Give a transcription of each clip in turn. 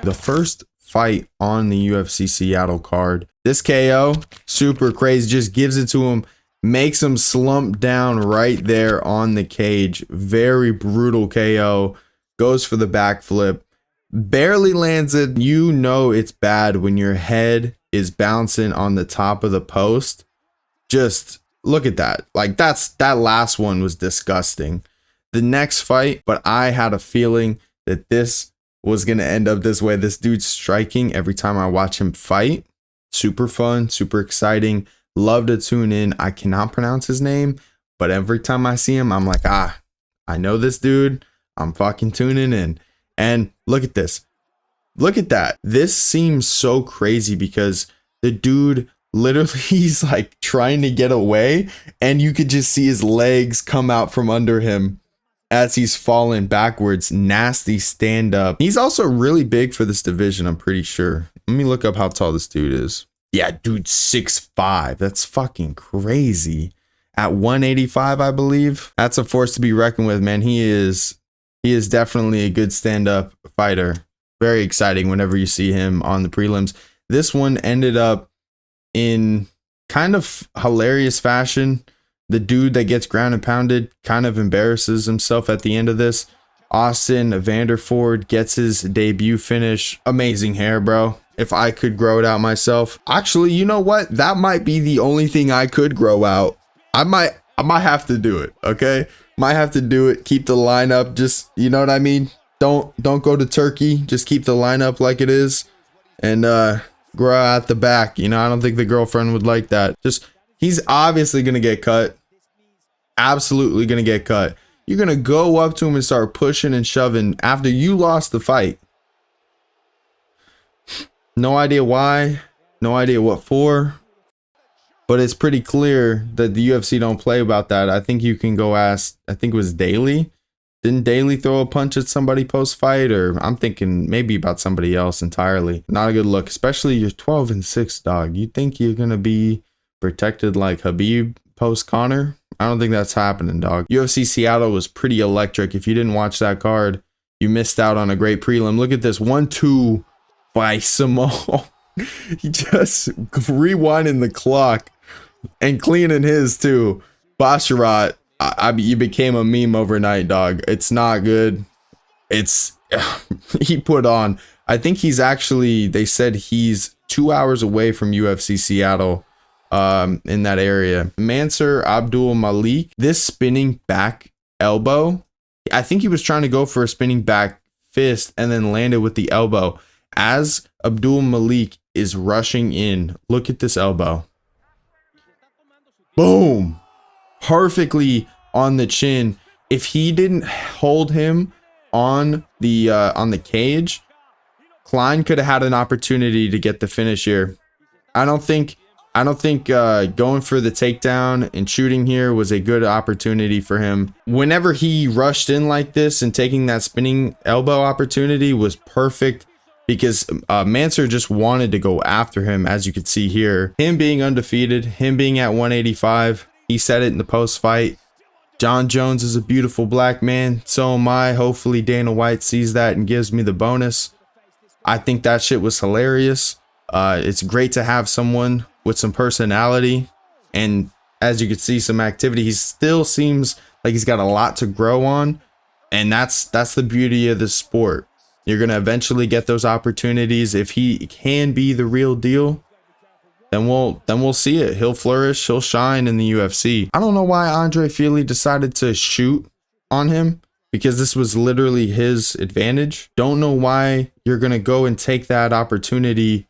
the first fight on the UFC Seattle card. This KO, super crazy, just gives it to him, makes him slump down right there on the cage. Very brutal KO. Goes for the backflip. Barely lands it. You know it's bad when your head is bouncing on the top of the post. Just look at that. Like that last one was disgusting. The next fight, but I had a feeling that this was going to end up this way. This dude's striking every time I watch him fight. Super fun, super exciting. Love to tune in. I cannot pronounce his name, but every time I see him, I'm like, I know this dude. I'm fucking tuning in. And look at this. Look at that. This seems so crazy because the dude literally, he's like trying to get away and you could just see his legs come out from under him as he's falling backwards. Nasty stand up. He's also really big for this division, I'm pretty sure. Let me look up how tall this dude is. Yeah, dude, 6'5". That's fucking crazy. At 185, I believe. That's a force to be reckoned with, man. He is definitely a good stand-up fighter. Very exciting whenever you see him on the prelims. This one ended up in kind of hilarious fashion. The dude that gets ground and pounded kind of embarrasses himself at the end of this. Austin Vanderford gets his debut finish. Amazing hair, bro. If I could grow it out myself. Actually, you know what? That might be the only thing I could grow out. I might have to do it, okay? Might have to do it. Keep the lineup. Just, you know what I mean? Don't go to Turkey. Just keep the lineup like it is. And grow out the back. You know, I don't think the girlfriend would like that. Just, he's obviously going to get cut. Absolutely going to get cut. You're going to go up to him and start pushing and shoving after you lost the fight. No idea why. No idea what for. But it's pretty clear that the UFC don't play about that. I think you can go ask, I think it was Daly. Didn't Daly throw a punch at somebody post-fight? Or I'm thinking maybe about somebody else entirely. Not a good look, especially you're 12-6, dog. You think you're going to be protected like Khabib post-Conor? I don't think that's happening, dog. UFC Seattle was pretty electric. If you didn't watch that card, you missed out on a great prelim. Look at this, 1-2 by Samoa. He just rewinding the clock. And cleaning his too. Basharat, you became a meme overnight, dog. It's not good. It's he put on. I think he's actually, they said he's 2 hours away from UFC Seattle in that area. Mansur Abdul Malik, this spinning back elbow. I think he was trying to go for a spinning back fist and then landed with the elbow. As Abdul Malik is rushing in, look at this elbow. Boom. Perfectly on the chin. If he didn't hold him on the cage, Klein could have had an opportunity to get the finish here. I don't think going for the takedown and shooting here was a good opportunity for him. Whenever he rushed in like this and taking that spinning elbow opportunity was perfect. Because Mansur just wanted to go after him, as you can see here. Him being undefeated, him being at 185. He said it in the post-fight. John Jones is a beautiful black man. So am I. Hopefully Dana White sees that and gives me the bonus. I think that shit was hilarious. It's great to have someone with some personality. And as you can see, some activity. He still seems like he's got a lot to grow on. And that's the beauty of this sport. You're going to eventually get those opportunities. If he can be the real deal, then we'll see it. He'll flourish. He'll shine in the UFC. I don't know why Andre Fili decided to shoot on him, because this was literally his advantage. Don't know why you're going to go and take that opportunity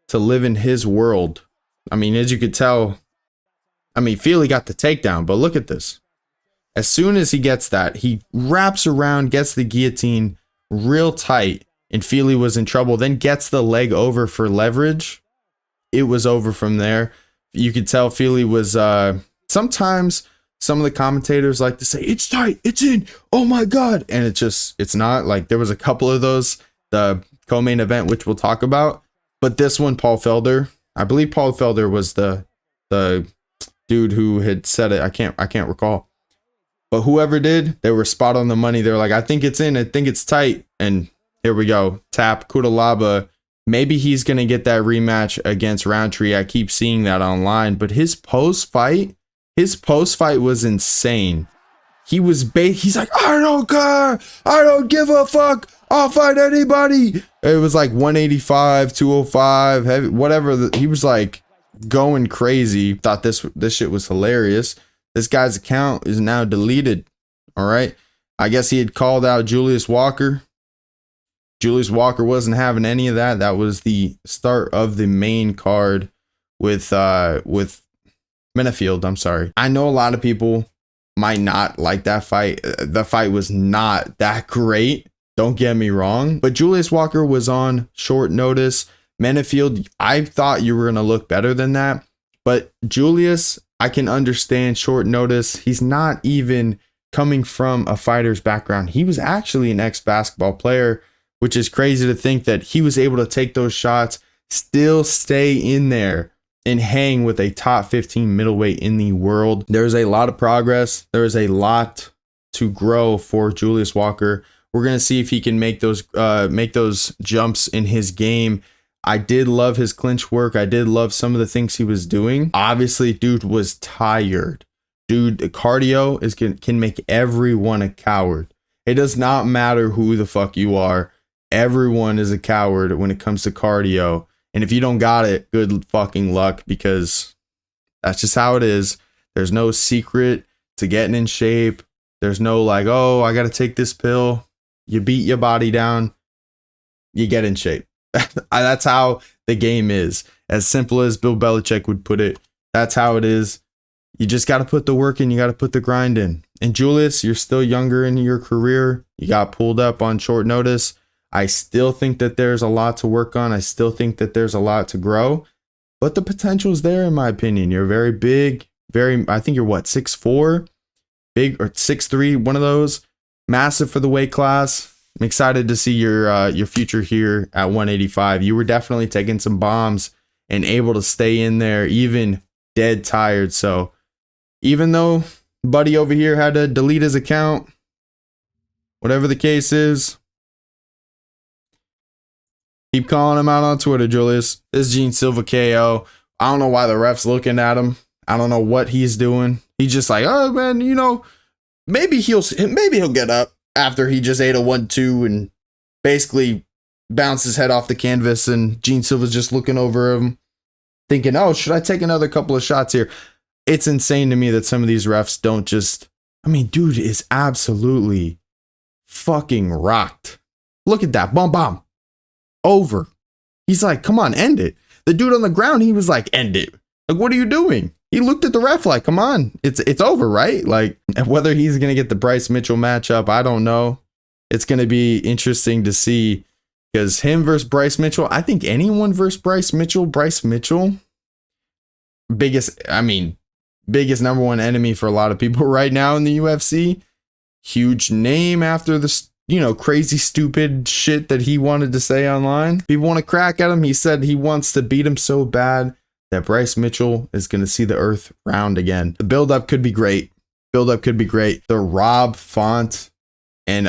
to live in his world. I mean, as you could tell, Fili got the takedown, but look at this. As soon as he gets that, he wraps around, gets the guillotine real tight, and Fili was in trouble, then gets the leg over for leverage. It was over from there. You could tell Fili was sometimes some of the commentators like to say it's tight, it's in, oh my god, and it's not. Like, there was a couple of those, the co-main event, which we'll talk about, but this one, Paul Felder, I believe Paul Felder was the dude who had said it. I can't recall. But whoever did, they were spot on the money. They were like, I think it's in, I think it's tight. And Here we go. Tap Kudalaba. Maybe he's going to get that rematch against Roundtree. I keep seeing that online, but his post-fight was insane. He's like, I don't care. I don't give a fuck. I'll fight anybody. It was like 185, 205, heavy, whatever. He was like going crazy. Thought this shit was hilarious. This guy's account is now deleted. All right. I guess he had called out Julius Walker. Julius Walker wasn't having any of that. That was the start of the main card with Menafield. I'm sorry. I know a lot of people might not like that fight. The fight was not that great. Don't get me wrong. But Julius Walker was on short notice. Menafield, I thought you were going to look better than that. But Julius, I can understand short notice. He's not even coming from a fighter's background. He was actually an ex-basketball player, which is crazy to think that he was able to take those shots, still stay in there, and hang with a top 15 middleweight in the world. There's a lot of progress. There is a lot to grow for Julius Walker. We're going to see if he can make those jumps in his game. I did love his clinch work. I did love some of the things he was doing. Obviously, dude was tired. Dude, the cardio can make everyone a coward. It does not matter who the fuck you are. Everyone is a coward when it comes to cardio. And if you don't got it, good fucking luck, because that's just how it is. There's no secret to getting in shape. There's no like, oh, I got to take this pill. You beat your body down. You get in shape. That's how the game is. As simple as Bill Belichick would put it. That's how it is. You just got to put the work in. You got to put the grind in. And Julius, you're still younger in your career. You got pulled up on short notice. I still think that there's a lot to work on. I still think that there's a lot to grow. But the potential is there, in my opinion. You're very big. I think you're what, 6'4"? Big, or 6'3", one of those. Massive for the weight class. I'm excited to see your future here at 185. You were definitely taking some bombs and able to stay in there, even dead tired. So even though buddy over here had to delete his account, whatever the case is, keep calling him out on Twitter, Julius. This is Gene Silva KO. I don't know why the ref's looking at him. I don't know what he's doing. He's just like, oh man, you know, maybe he'll get up after he just ate a 1-2 and basically bounced his head off the canvas, and Gene Silva's just looking over him, thinking, oh, should I take another couple of shots here? It's insane to me that some of these refs don't just, I mean, dude is absolutely fucking rocked. Look at that. Bomb. Over. He's like, come on, end it. The dude on the ground, he was like, end it. Like, what are you doing? He looked at the ref like, come on, it's over, right? Like, whether he's going to get the Bryce Mitchell matchup, I don't know. It's going to be interesting to see, because him versus Bryce Mitchell, I think anyone versus Bryce Mitchell, biggest number one enemy for a lot of people right now in the UFC. Huge name after the, crazy, stupid shit that he wanted to say online. People want to crack at him. He said he wants to beat him so bad that Bryce Mitchell is going to see the earth round again. The buildup could be great. The Rob Font and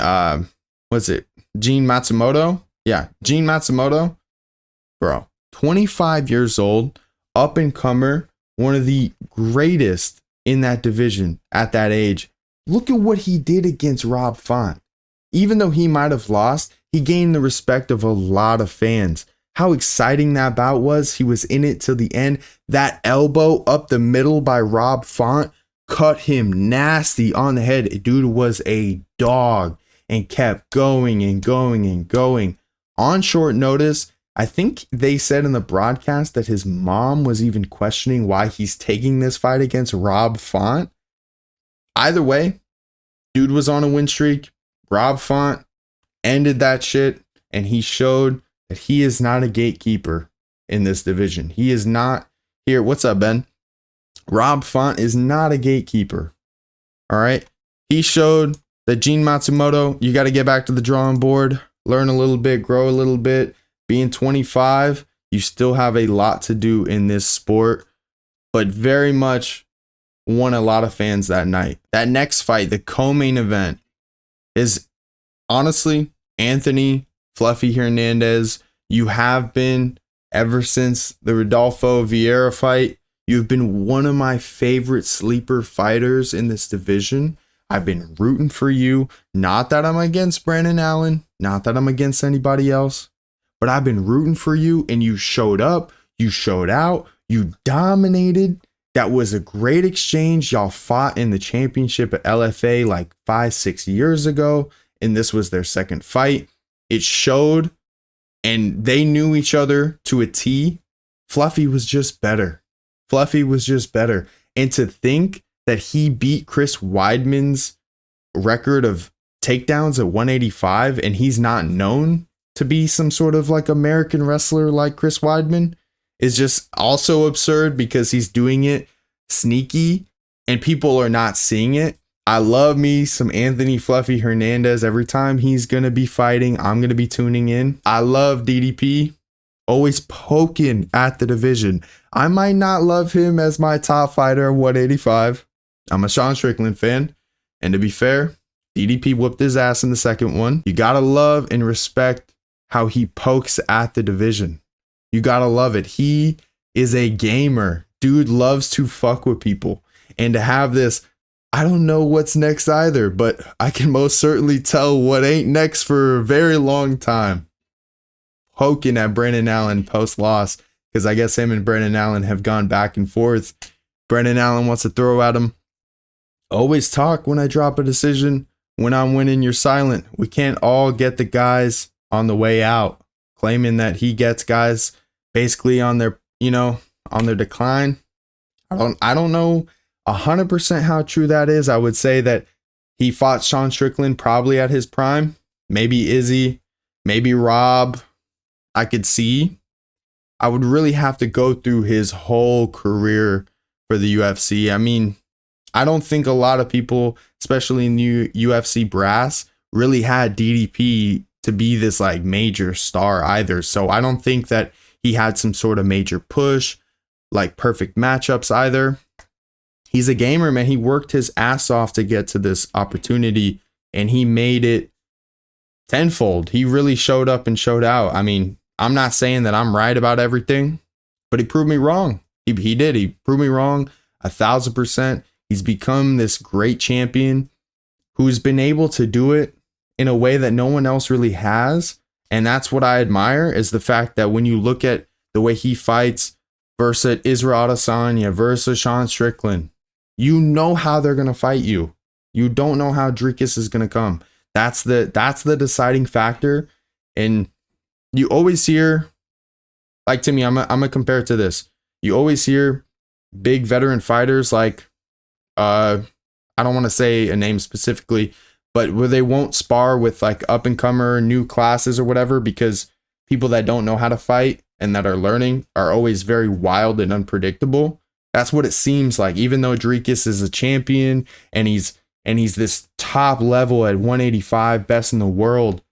Gene Matsumoto? Yeah, Gene Matsumoto. Bro, 25 years old, up and comer, one of the greatest in that division at that age. Look at what he did against Rob Font. Even though he might have lost, he gained the respect of a lot of fans. How exciting that bout was. He was in it till the end. That elbow up the middle by Rob Font cut him nasty on the head. Dude was a dog and kept going and going and going. On short notice, I think they said in the broadcast that his mom was even questioning why he's taking this fight against Rob Font. Either way, dude was on a win streak. Rob Font ended that shit, and he showed that he is not a gatekeeper in this division. He is not here. What's up, Ben? Rob Font is not a gatekeeper. All right. He showed that Gene Matsumoto, you got to get back to the drawing board, learn a little bit, grow a little bit. Being 25, you still have a lot to do in this sport, but very much won a lot of fans that night. That next fight, the co-main event, is honestly Anthony Fluffy Hernandez. You have been ever since the Rodolfo Vieira fight. You've been one of my favorite sleeper fighters in this division. I've been rooting for you. Not that I'm against Brandon Allen, not that I'm against anybody else, but I've been rooting for you, and you showed up, you showed out, you dominated. That was a great exchange. Y'all fought in the championship at LFA like 5-6 years ago, and this was their second fight. It showed, and they knew each other to a T. Fluffy was just better. Fluffy was just better. And to think that he beat Chris Weidman's record of takedowns at 185, and he's not known to be some sort of like American wrestler like Chris Weidman, is just also absurd because he's doing it sneaky and people are not seeing it. I love me some Anthony Fluffy Hernandez. Every time he's going to be fighting, I'm going to be tuning in. I love DDP. Always poking at the division. I might not love him as my top fighter at 185. I'm a Sean Strickland fan. And to be fair, DDP whooped his ass in the second one. You got to love and respect how he pokes at the division. You got to love it. He is a gamer. Dude loves to fuck with people. And to have this, I don't know what's next either, but I can most certainly tell what ain't next for a very long time. Poking at Brandon Allen post-loss, because I guess him and Brandon Allen have gone back and forth. Brandon Allen wants to throw at him. Always talk when I drop a decision. When I'm winning, you're silent. We can't all get the guys on the way out. Claiming that he gets guys basically on their, on their decline. I don't know 100% how true that is. I would say that he fought Sean Strickland probably at his prime. Maybe Izzy, maybe Rob. I could see. I would really have to go through his whole career for the UFC. I mean, I don't think a lot of people, especially in the UFC brass, really had DDP to be this like major star either. So I don't think that he had some sort of major push, like perfect matchups either. He's a gamer, man. He worked his ass off to get to this opportunity, and he made it tenfold. He really showed up and showed out. I mean, I'm not saying that I'm right about everything, but he proved me wrong. He did. He proved me wrong 1,000%. He's become this great champion who's been able to do it in a way that no one else really has. And that's what I admire, is the fact that when you look at the way he fights versus Israel Adesanya versus Sean Strickland, you know how they're going to fight you. You don't know how Dricus is going to come. That's the deciding factor. And you always hear, like, to me, I'm gonna compare it to this. You always hear big veteran fighters like, I don't want to say a name specifically, but where they won't spar with like up and comer new classes or whatever, because people that don't know how to fight and that are learning are always very wild and unpredictable. That's what it seems like. Even though Dricus is a champion and he's this top level at 185, best in the world,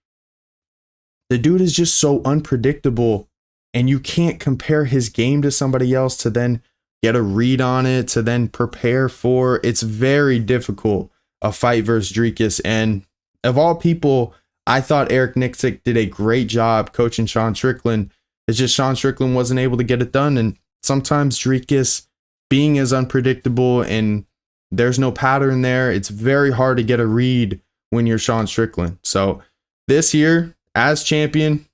the dude is just so unpredictable, and you can't compare his game to somebody else to then get a read on it, to then prepare for. It's very difficult, a fight versus Dricus. And of all people, I thought Eric Nixick did a great job coaching Sean Strickland. It's just Sean Strickland wasn't able to get it done. And sometimes Dricus, being as unpredictable and there's no pattern there, it's very hard to get a read when you're Sean Strickland. So this year, as champion,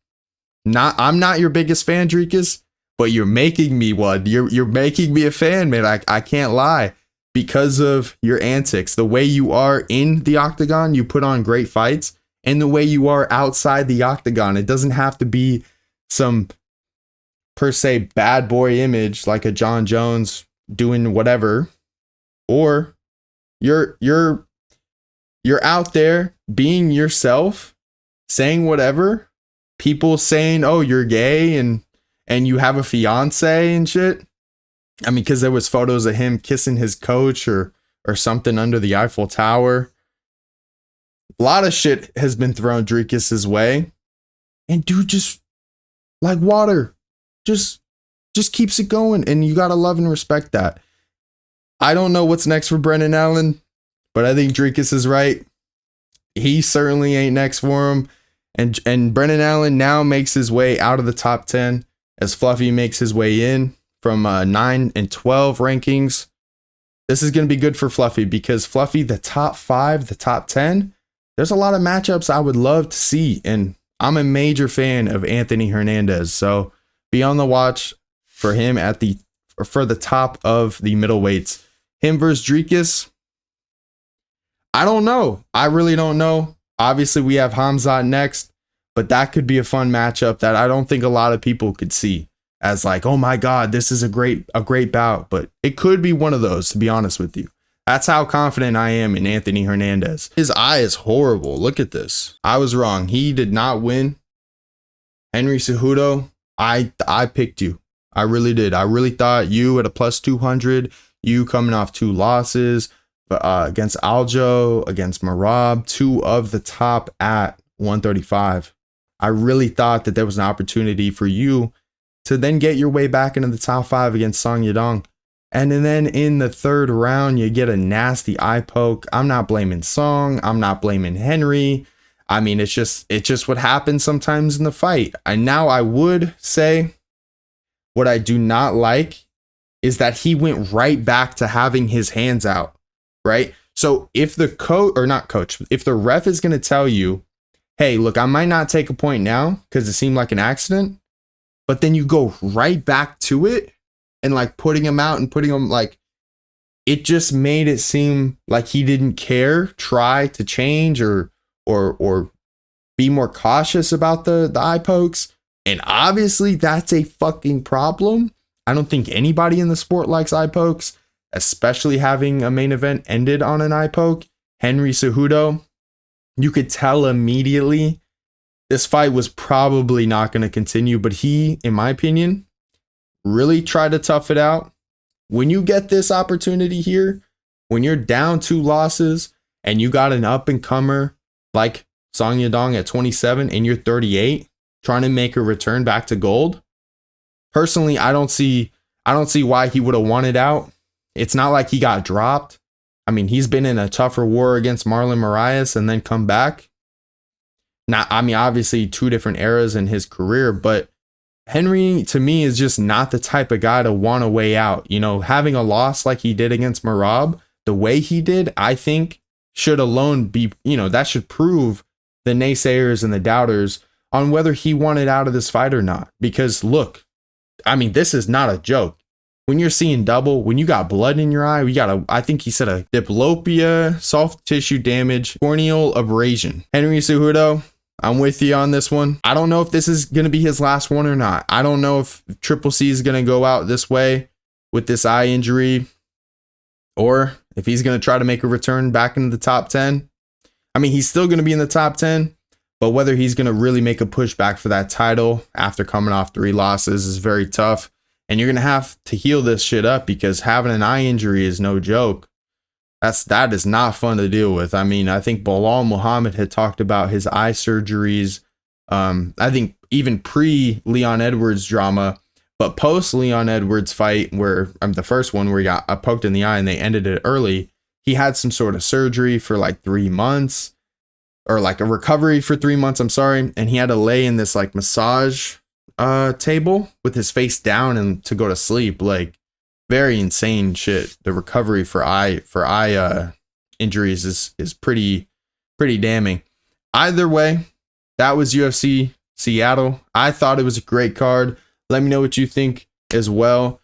I'm not your biggest fan, Dricus, but you're making me one. You're making me a fan, man. I can't lie, because of your antics, the way you are in the octagon. You put on great fights, and the way you are outside the octagon. It doesn't have to be some per se bad boy image like a John Jones doing whatever, or you're out there being yourself, saying whatever, people saying, oh, you're gay and you have a fiance and shit. I mean, because there was photos of him kissing his coach or something under the Eiffel Tower. A lot of shit has been thrown Dricus's way, and dude just like water, just keeps it going, and you gotta love and respect that. I don't know what's next for Brendan Allen, but I think Dricus is right. He certainly ain't next for him. And Brendan Allen now makes his way out of the top 10 as Fluffy makes his way in from 9 and 12 rankings. This is going to be good for Fluffy because Fluffy, the top 5, the top 10, there's a lot of matchups I would love to see. And I'm a major fan of Anthony Hernandez. So be on the watch for him for the top of the middleweights. Him versus Dricus. I don't know. I really don't know. Obviously, we have Hamzat next, but that could be a fun matchup that I don't think a lot of people could see as like, oh my God, this is a great bout. But it could be one of those, to be honest with you. That's how confident I am in Anthony Hernandez. His eye is horrible. Look at this. I was wrong. He did not win. Henry Cejudo, I picked you. I really did. I really thought you at a plus 200, you coming off 2 losses, against Aljo, against Marab, 2 of the top at 135. I really thought that there was an opportunity for you to then get your way back into the top 5 against Song Yadong. And then in the 3rd round, you get a nasty eye poke. I'm not blaming Song. I'm not blaming Henry. I mean, it's just what happens sometimes in the fight. And now I would say what I do not like is that he went right back to having his hands out. Right? So if the if the ref is going to tell you, hey, look, I might not take a point now because it seemed like an accident, but then you go right back to it and like putting him out and putting him like, it just made it seem like he didn't care, try to change or be more cautious about the eye pokes. And obviously that's a fucking problem. I don't think anybody in the sport likes eye pokes, especially having a main event ended on an eye poke. Henry Cejudo, you could tell immediately this fight was probably not going to continue, but he, in my opinion, really tried to tough it out. When you get this opportunity here, when you're down 2 losses and you got an up and comer like Song Yadong at 27 and you're 38 trying to make a return back to gold, personally, I don't see why he would have won it out. It's not like he got dropped. I mean, he's been in a tougher war against Marlon Moraes and then come back. Now, I mean, obviously 2 different eras in his career, but Henry, to me, is just not the type of guy to want a way out. You know, having a loss like he did against Marab, the way he did, I think should alone be, that should prove the naysayers and the doubters on whether he wanted out of this fight or not. Because look, I mean, this is not a joke. When you're seeing double, when you got blood in your eye, I think he said a diplopia, soft tissue damage, corneal abrasion. Henry Cejudo, I'm with you on this one. I don't know if this is going to be his last one or not. I don't know if Triple C is going to go out this way with this eye injury or if he's going to try to make a return back into the top 10. I mean, he's still going to be in the top 10, but whether he's going to really make a push back for that title after coming off 3 losses is very tough. And you're going to have to heal this shit up because having an eye injury is no joke. That is not fun to deal with. I mean, I think Bilal Muhammad had talked about his eye surgeries. I think even pre-Leon Edwards drama, but post-Leon Edwards fight where the first one where he got poked in the eye and they ended it early, he had some sort of surgery for like 3 months or like a recovery for 3 months, I'm sorry. And he had to lay in this like massage table with his face down and to go to sleep. Like very insane shit. The recovery for eye injuries is pretty damning. Either way, that was UFC Seattle. I thought it was a great card. Let me know what you think as well.